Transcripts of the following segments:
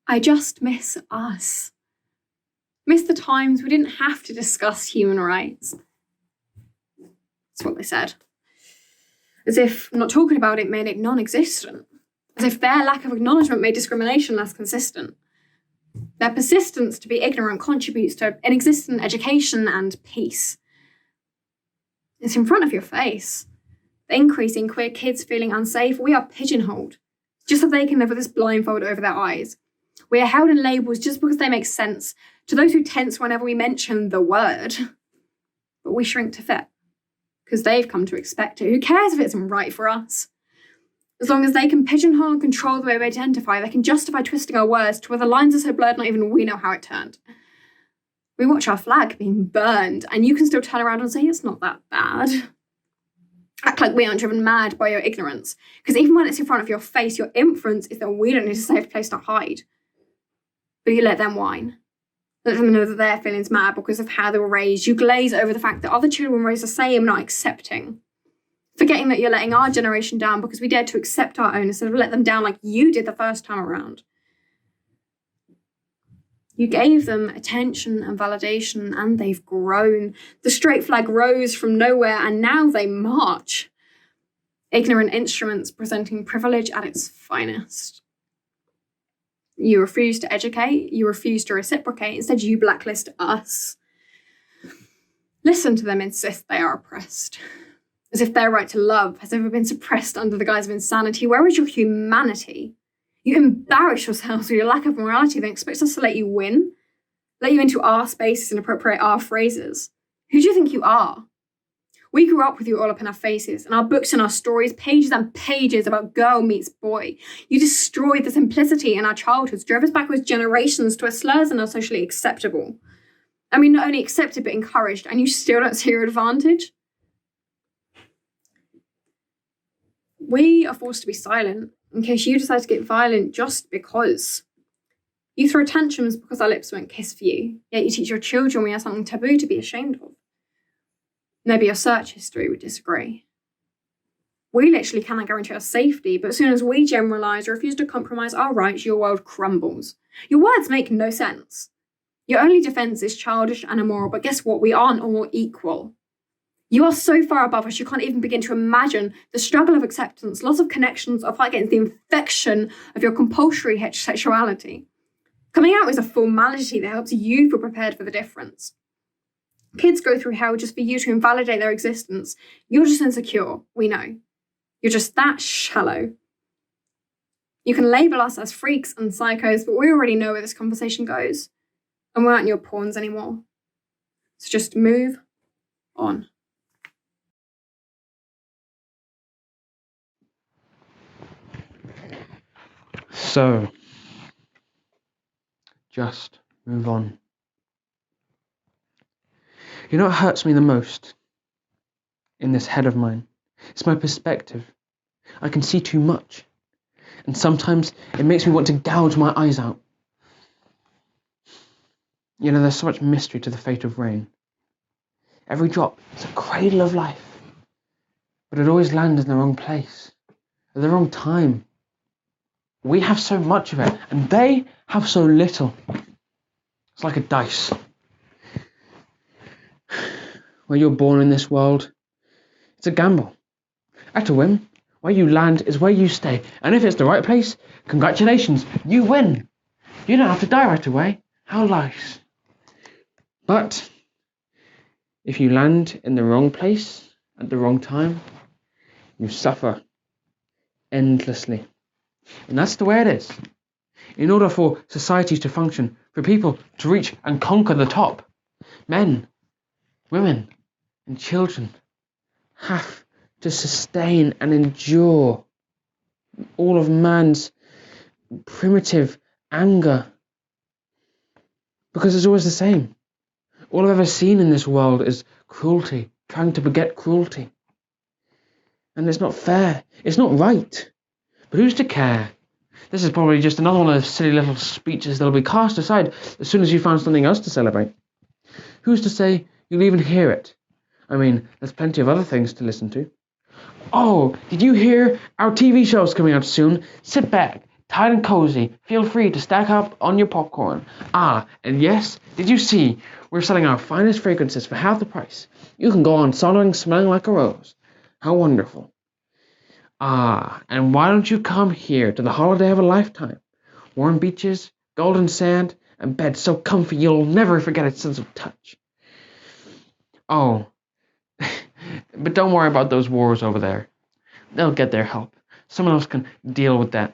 I just miss us. Miss the times we didn't have to discuss human rights. That's what they said. As if not talking about it made it non-existent. As if their lack of acknowledgement made discrimination less consistent. Their persistence to be ignorant contributes to inexistent education and peace. It's in front of your face. The increase in queer kids feeling unsafe, we are pigeonholed, just so they can live with this blindfold over their eyes. We are held in labels just because they make sense to those who tense whenever we mention the word. But we shrink to fit, because they've come to expect it. Who cares if it's right for us? As long as they can pigeonhole and control the way we identify, they can justify twisting our words to where the lines are so blurred not even we know how it turned. We watch our flag being burned, and you can still turn around and say it's not that bad. Act like we aren't driven mad by your ignorance, because even when it's in front of your face, your inference is that we don't need a safe place to hide. But you let them whine. Let them know that their feelings matter because of how they were raised. You glaze over the fact that other children raised the same, not accepting. Forgetting that you're letting our generation down because we dared to accept our own instead of let them down like you did the first time around. You gave them attention and validation, and they've grown. The straight flag rose from nowhere, and now they march. Ignorant instruments presenting privilege at its finest. You refuse to educate, you refuse to reciprocate, instead you blacklist us. Listen to them insist they are oppressed. As if their right to love has ever been suppressed under the guise of insanity. Where is your humanity? You embarrass yourselves with your lack of morality, then expect us to let you win? Let you into our spaces and appropriate our phrases? Who do you think you are? We grew up with you all up in our faces, and our books and our stories, pages and pages about girl meets boy. You destroyed the simplicity in our childhoods, drove us backwards generations to a slurs and are socially acceptable. I mean, not only accepted, but encouraged, and you still don't see your advantage? We are forced to be silent in case you decide to get violent just because. You throw tantrums because our lips won't kiss for you, yet you teach your children we have something taboo to be ashamed of. Maybe your search history would disagree. We literally cannot guarantee our safety, but as soon as we generalise or refuse to compromise our rights, your world crumbles. Your words make no sense. Your only defence is childish and immoral, but guess what? We aren't all equal. You are so far above us, you can't even begin to imagine the struggle of acceptance, loss of connections, or fight against the infection of your compulsory heterosexuality. Coming out is a formality that helps you feel prepared for the difference. Kids go through hell just for you to invalidate their existence. You're just insecure, we know. You're just that shallow. You can label us as freaks and psychos, but we already know where this conversation goes. And we aren't your pawns anymore. So just move on. So, just move on. You know what hurts me the most in this head of mine? It's my perspective. I can see too much. And sometimes it makes me want to gouge my eyes out. You know, there's so much mystery to the fate of rain. Every drop is a cradle of life. But it always lands in the wrong place. At the wrong time. We have so much of it, and they have so little. It's like a dice. Where you're born in this world, it's a gamble. At a whim, where you land is where you stay. And if it's the right place, congratulations, you win. You don't have to die right away. How nice. But if you land in the wrong place at the wrong time, you suffer endlessly. And that's the way it is. In order for societies to function, for people to reach and conquer the top, men, women, and children have to sustain and endure all of man's primitive anger. Because it's always the same. All I've ever seen in this world is cruelty, trying to beget cruelty. And it's not fair. It's not right. But who's to care? This is probably just another one of those silly little speeches that'll be cast aside as soon as you find something else to celebrate. Who's to say you'll even hear it? I mean, there's plenty of other things to listen to. Oh, did you hear our TV show's coming out soon? Sit back, tight and cozy. Feel free to stack up on your popcorn. Ah, and yes, did you see? We're selling our finest fragrances for half the price. You can go on soaring, smelling like a rose. How wonderful. Ah, and why don't you come here to the holiday of a lifetime? Warm beaches, golden sand, and beds so comfy you'll never forget its sense of touch. Oh, but don't worry about those wars over there. They'll get their help. Someone else can deal with that.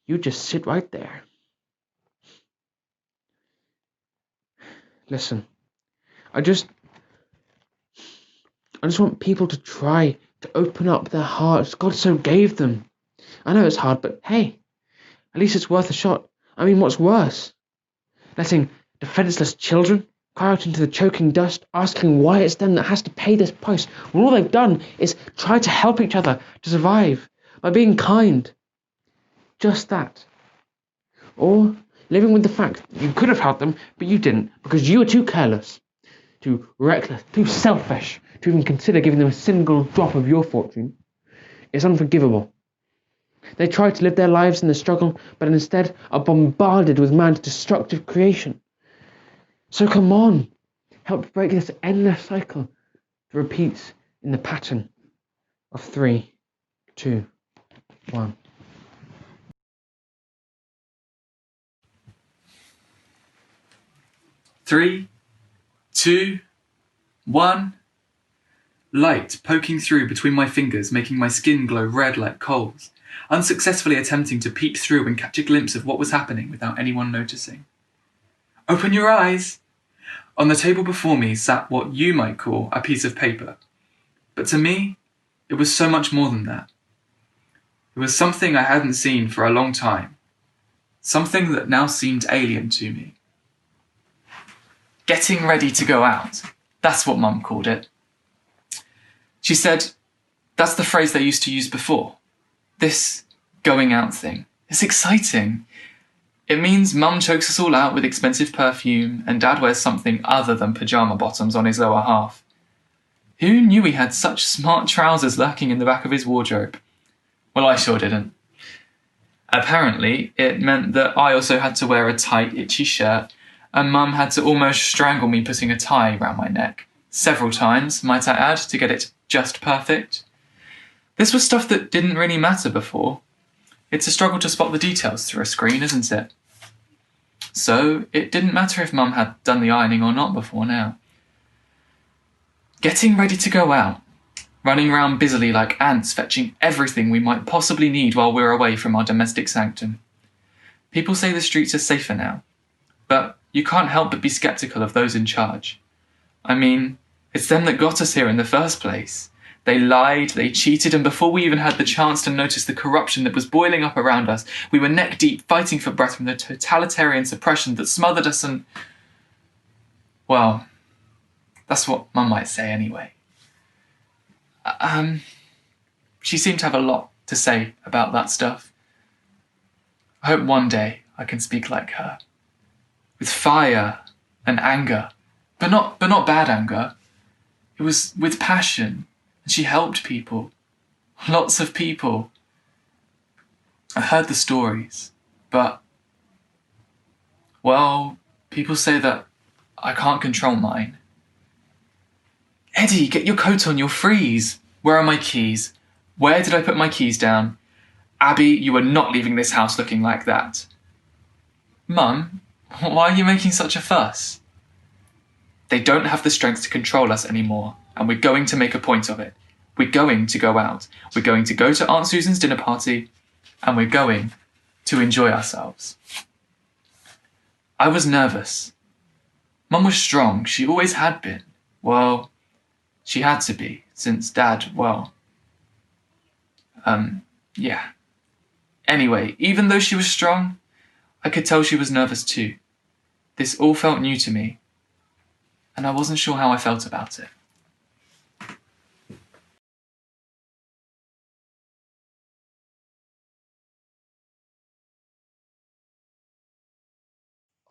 You just sit right there. Listen, I just want people to try to open up their hearts. God so gave them. I know it's hard, but hey, at least it's worth a shot. I mean, what's worse? Letting defenseless children cry out into the choking dust, asking why it's them that has to pay this price, when all they've done is try to help each other to survive by being kind. Just that. Or living with the fact that you could have helped them, but you didn't because you were too careless, too reckless, too selfish to even consider giving them a single drop of your fortune. It's unforgivable. They try to live their lives in the struggle, but instead are bombarded with man's destructive creation. So come on, help break this endless cycle that repeats in the pattern of 3, 2, 1. Three, two, one. Light poking through between my fingers, making my skin glow red like coals, unsuccessfully attempting to peep through and catch a glimpse of what was happening without anyone noticing. Open your eyes! On the table before me sat what you might call a piece of paper. But to me, it was so much more than that. It was something I hadn't seen for a long time. Something that now seemed alien to me. Getting ready to go out. That's what Mum called it. She said, that's the phrase they used to use before. This going out thing. It's exciting. It means Mum chokes us all out with expensive perfume and Dad wears something other than pyjama bottoms on his lower half. Who knew he had such smart trousers lurking in the back of his wardrobe? Well, I sure didn't. Apparently, it meant that I also had to wear a tight, itchy shirt, and Mum had to almost strangle me putting a tie round my neck. Several times, might I add, to get it just perfect. This was stuff that didn't really matter before. It's a struggle to spot the details through a screen, isn't it? So, it didn't matter if Mum had done the ironing or not before now. Getting ready to go out. Running around busily like ants, fetching everything we might possibly need while we're away from our domestic sanctum. People say the streets are safer now, but you can't help but be sceptical of those in charge. I mean, it's them that got us here in the first place. They lied, they cheated, and before we even had the chance to notice the corruption that was boiling up around us, we were neck deep fighting for breath from the totalitarian suppression that smothered us and... well, that's what Mum might say anyway. She seemed to have a lot to say about that stuff. I hope one day I can speak like her. With fire and anger, but not bad anger. It was with passion, and she helped people. Lots of people. I heard the stories, but... well, people say that I can't control mine. Eddie, get your coat on, you'll freeze. Where are my keys? Where did I put my keys down? Abby, you are not leaving this house looking like that. Mum, why are you making such a fuss? They don't have the strength to control us anymore, and we're going to make a point of it. We're going to go out. We're going to go to Aunt Susan's dinner party, and we're going to enjoy ourselves. I was nervous. Mum was strong. She always had been. Well, she had to be, since Dad, well... yeah. Anyway, even though she was strong, I could tell she was nervous too. This all felt new to me, and I wasn't sure how I felt about it.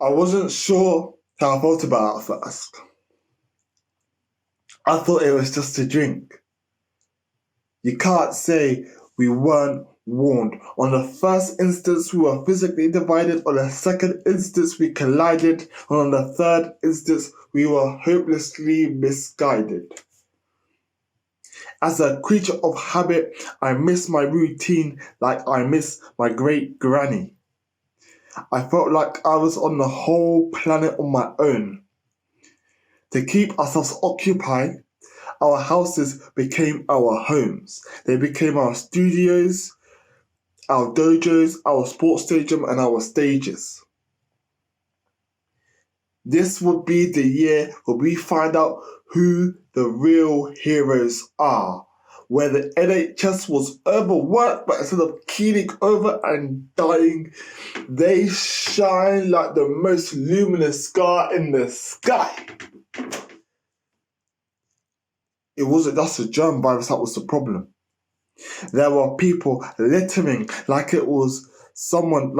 I wasn't sure how I felt about it at first. I thought it was just a drink. You can't say we weren't warned. On the first instance, we were physically divided. On the second instance, we collided. And on the third instance, we were hopelessly misguided. As a creature of habit, I miss my routine like I miss my great granny. I felt like I was on the whole planet on my own. To keep ourselves occupied, our houses became our homes. They became our studios, our dojos, our sports stadium, and our stages. This would be the year where we find out who the real heroes are. Where the NHS was overworked, but instead of keeling over and dying, they shine like the most luminous star in the sky. It wasn't just a germ virus that was the problem. There were people littering like it was someone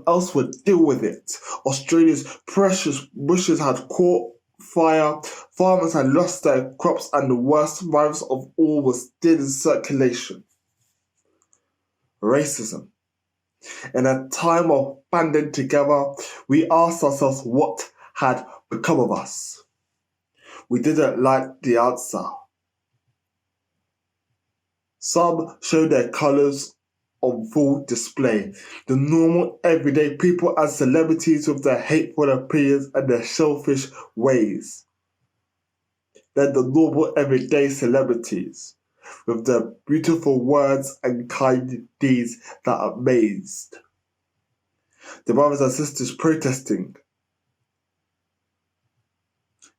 else would deal with it. Australia's precious bushes had caught fire, farmers had lost their crops, and the worst virus of all was still in circulation. Racism. In a time of banding together, we asked ourselves what had become of us. We didn't like the answer. Some show their colours on full display. The normal, everyday people and celebrities with their hateful opinions and their selfish ways. Then the normal, everyday celebrities with their beautiful words and kind deeds that amazed. The brothers and sisters protesting,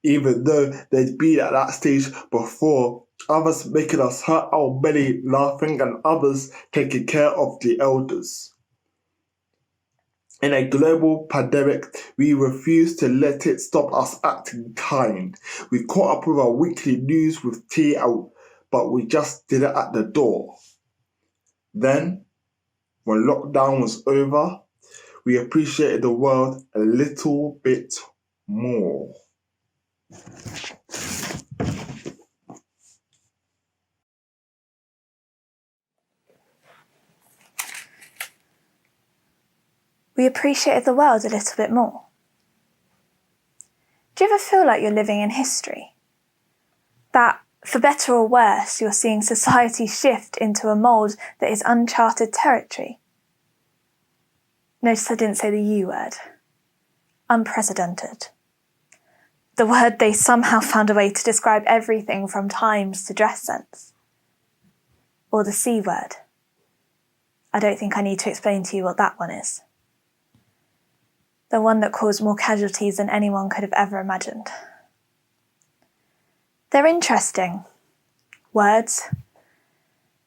even though they'd been at that stage before, others making us hurt our belly laughing and others taking care of the elders. In a global pandemic, we refuse to let it stop us acting kind. We caught up with our weekly news with tea out, but we just did it at the door. Then, when lockdown was over, we appreciated the world a little bit more. We appreciated the world a little bit more. Do you ever feel like you're living in history? That, for better or worse, you're seeing society shift into a mould that is uncharted territory? Notice I didn't say the U word. Unprecedented. The word they somehow found a way to describe everything from times to dress sense. Or the C word. I don't think I need to explain to you what that one is. The one that caused more casualties than anyone could have ever imagined. They're interesting. Words.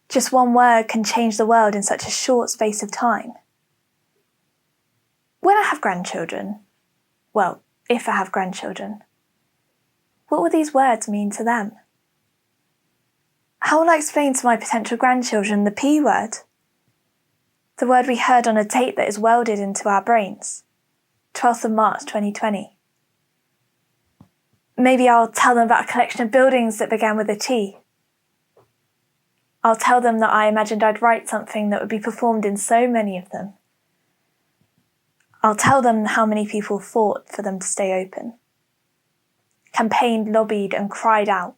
Just one word can change the world in such a short space of time. When I have grandchildren, well, if I have grandchildren, what will these words mean to them? How will I explain to my potential grandchildren the P word? The word we heard on a tape that is welded into our brains. 12th of March 2020. Maybe I'll tell them about a collection of buildings that began with a T. I'll tell them that I imagined I'd write something that would be performed in so many of them. I'll tell them how many people fought for them to stay open, campaigned, lobbied and cried out.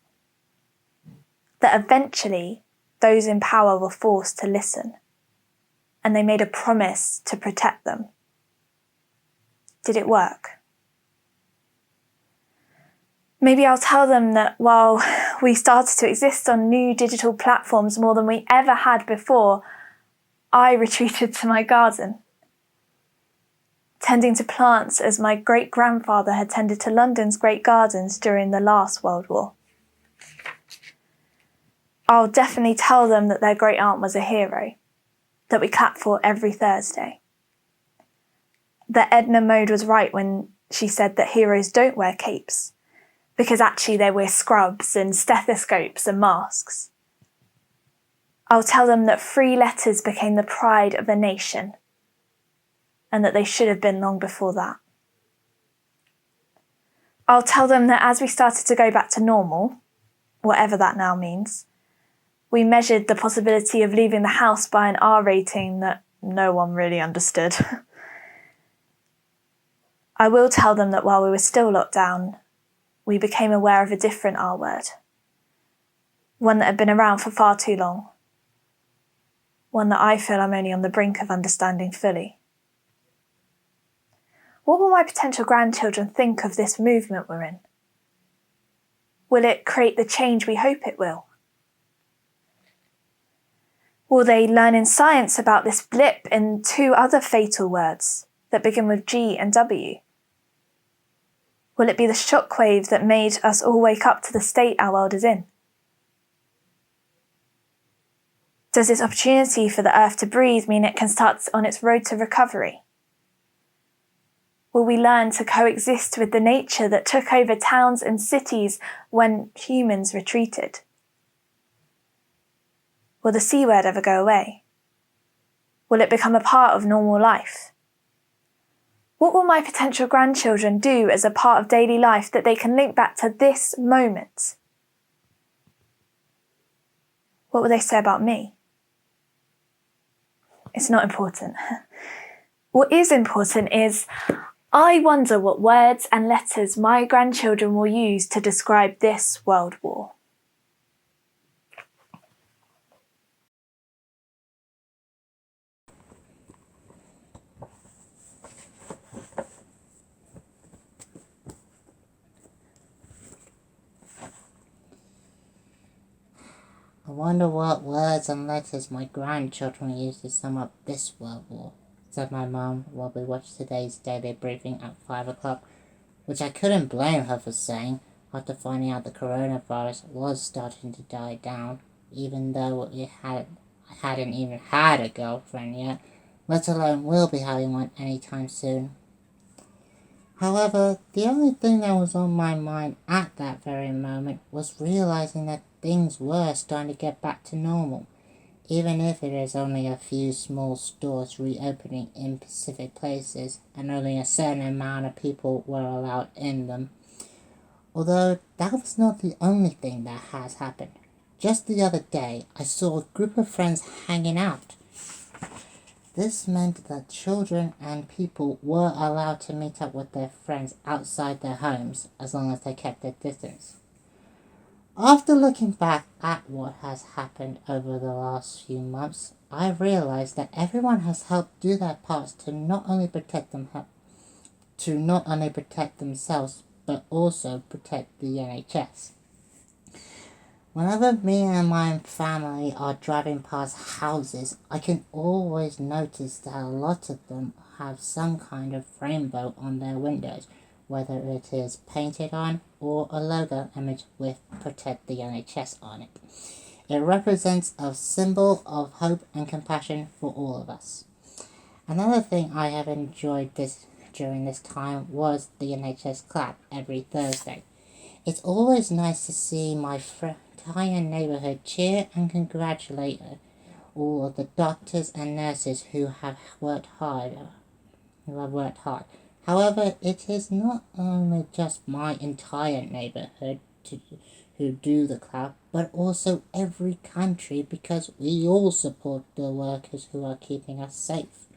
That eventually those in power were forced to listen, and they made a promise to protect them. Did it work? Maybe I'll tell them that while we started to exist on new digital platforms more than we ever had before, I retreated to my garden, tending to plants as my great-grandfather had tended to London's great gardens during the last World War. I'll definitely tell them that their great-aunt was a hero, that we clap for every Thursday. That Edna Mode was right when she said that heroes don't wear capes, because actually they wear scrubs and stethoscopes and masks. I'll tell them that free letters became the pride of the nation, and that they should have been long before that. I'll tell them that as we started to go back to normal, whatever that now means, We measured the possibility of leaving the house by an R rating that no one really understood. I will tell them that while we were still locked down, we became aware of a different R word. One that had been around for far too long. One that I feel I'm only on the brink of understanding fully. What will my potential grandchildren think of this movement we're in? Will it create the change we hope it will? Will they learn in science about this blip in 2 other fatal words that begin with G and W? Will it be the shockwave that made us all wake up to the state our world is in? Does this opportunity for the earth to breathe mean it can start on its road to recovery? Will we learn to coexist with the nature that took over towns and cities when humans retreated? Will the C word ever go away? Will it become a part of normal life? What will my potential grandchildren do as a part of daily life that they can link back to this moment? What will they say about me? It's not important. What is important is, I wonder what words and letters my grandchildren will use to describe this world war. I wonder what words and letters my grandchildren use to sum up this world war, said my mum while we watched today's daily briefing at 5 o'clock, which I couldn't blame her for saying after finding out the coronavirus was starting to die down, even though I hadn't even had a girlfriend yet, let alone will be having one anytime soon. However, the only thing that was on my mind at that very moment was realizing that things were starting to get back to normal, even if it is only a few small stores reopening in specific places and only a certain amount of people were allowed in them. Although that was not the only thing that has happened. Just the other day, I saw a group of friends hanging out. This meant that children and people were allowed to meet up with their friends outside their homes as long as they kept their distance. After looking back at what has happened over the last few months, I realized that everyone has helped do their parts to not only protect themselves, but also protect the NHS. Whenever me and my family are driving past houses, I can always notice that a lot of them have some kind of rainbow on their windows, whether it is painted on or a logo image with Protect the NHS on it. It represents a symbol of hope and compassion for all of us. Another thing I have enjoyed during this time was the NHS clap every Thursday. It's always nice to see my entire neighbourhood cheer and congratulate all of the doctors and nurses who have worked hard. However, it is not only just my entire neighbourhood who do the clap, but also every country, because we all support the workers who are keeping us safe.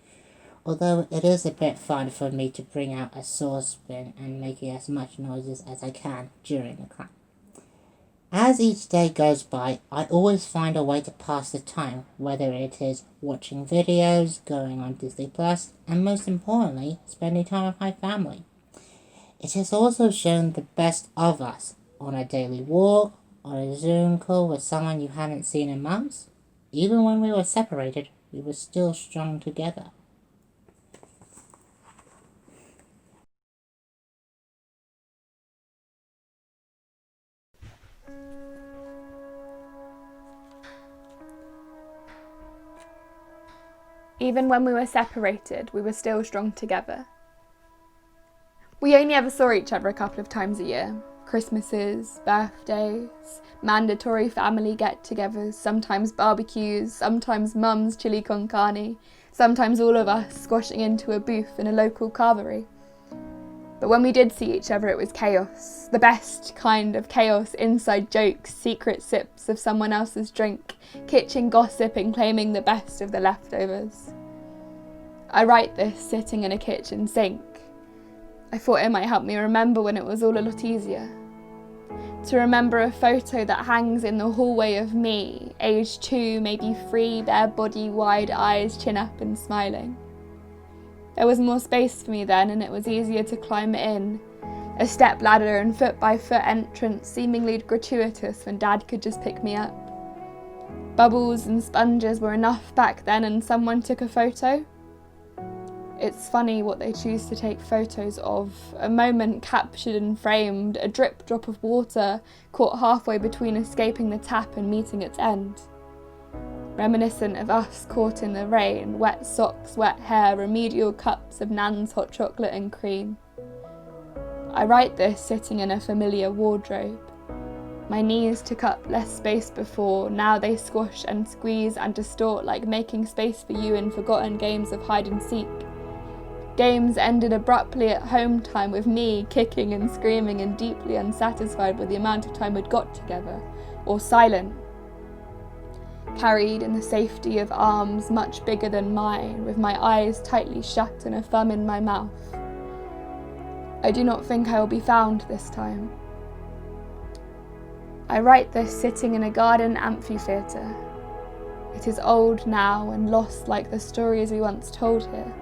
Although it is a bit fun for me to bring out a saucepan and making as much noises as I can during the clap. As each day goes by, I always find a way to pass the time, whether it is watching videos, going on Disney+, and most importantly, spending time with my family. It has also shown the best of us on a daily walk, on a Zoom call with someone you hadn't seen in months. Even when we were separated, we were still strong together. Even when we were separated, we were still strong together. We only ever saw each other a couple of times a year. Christmases, birthdays, mandatory family get-togethers, sometimes barbecues, sometimes mum's chili con carne, sometimes all of us squashing into a booth in a local carvery. But when we did see each other, it was chaos. The best kind of chaos, inside jokes, secret sips of someone else's drink, kitchen gossip and claiming the best of the leftovers. I write this sitting in a kitchen sink. I thought it might help me remember when it was all a lot easier. To remember a photo that hangs in the hallway of me, age 2, maybe 3, bare body, wide eyes, chin up and smiling. There was more space for me then, and it was easier to climb in. A step ladder and foot-by-foot entrance seemingly gratuitous when Dad could just pick me up. Bubbles and sponges were enough back then, and someone took a photo. It's funny what they choose to take photos of. A moment captured and framed, a drip drop of water caught halfway between escaping the tap and meeting its end. Reminiscent of us caught in the rain, wet socks, wet hair, remedial cups of Nan's hot chocolate and cream. I write this sitting in a familiar wardrobe. My knees took up less space before, now they squash and squeeze and distort like making space for you in forgotten games of hide and seek. Games ended abruptly at home time with me kicking and screaming and deeply unsatisfied with the amount of time we'd got together, or silent. Carried in the safety of arms much bigger than mine, with my eyes tightly shut and a thumb in my mouth. I do not think I will be found this time. I write this sitting in a garden amphitheatre. It is old now and lost like the stories we once told here.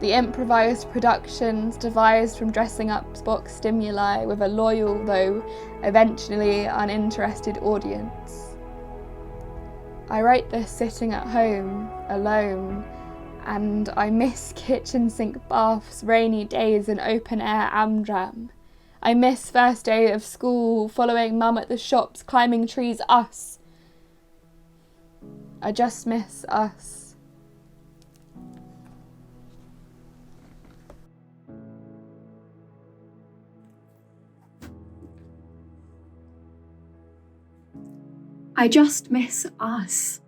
The improvised productions devised from dressing up Spock stimuli with a loyal, though eventually uninterested audience. I write this sitting at home, alone, and I miss kitchen sink baths, rainy days and open air Amdram. I miss first day of school, following Mum at the shops, climbing trees, us. I just miss us. I just miss us.